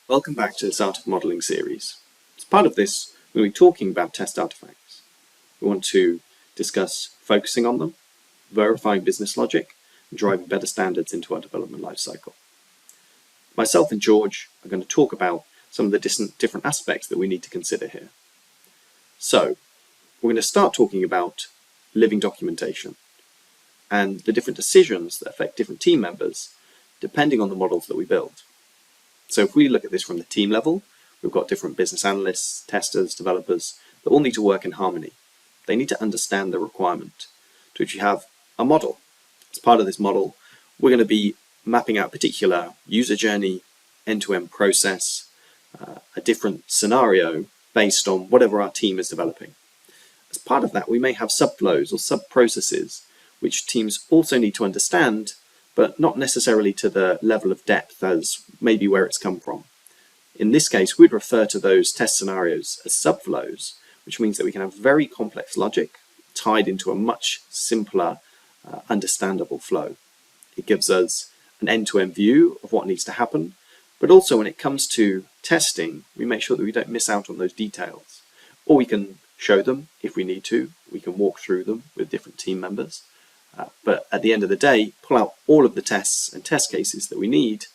Welcome back to this Art of Modeling series. As part of this, we'll be talking about test artifacts. We want to discuss focusing on them, verifying business logic, and driving better standards into our development lifecycle. Myself and George are going to talk about some of the different aspects that we need to consider here. So, we're going to start talking about living documentation and the different decisions that affect different team members depending on the models that we build. So if we look at this from the team level, we've got different business analysts, testers, developers that all need to work in harmony. They need to understand the requirement, to which you have a model. As part of this model, we're going to be mapping out a particular user journey, end-to-end process, a different scenario based on whatever our team is developing. As part of that, we may have subflows or sub-processes, which teams also need to understand, but not necessarily to the level of depth as maybe where it's come from. In this case, we'd refer to those test scenarios as subflows, which means that we can have very complex logic tied into a much simpler, understandable flow. It gives us an end-to-end view of what needs to happen, but also when it comes to testing, we make sure that we don't miss out on those details. Or we can show them if we need to, we can walk through them with different team members. But at the end of the day, pull out all of the tests and test cases that we need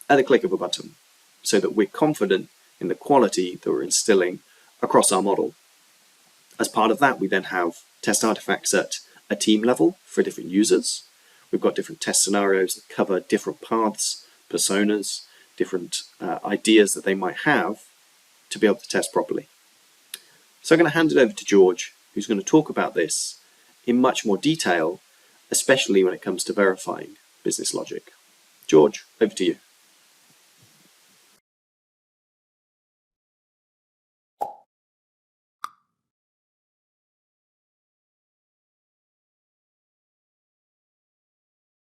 at the click of a button so that we're confident in the quality that we're instilling across our model. As part of that, we then have test artifacts at a team level for different users. We've got different test scenarios that cover different paths, personas, different ideas that they might have to be able to test properly. So I'm going to hand it over to George, who's going to talk about this in much more detail, especially when it comes to verifying business logic. George, over to you.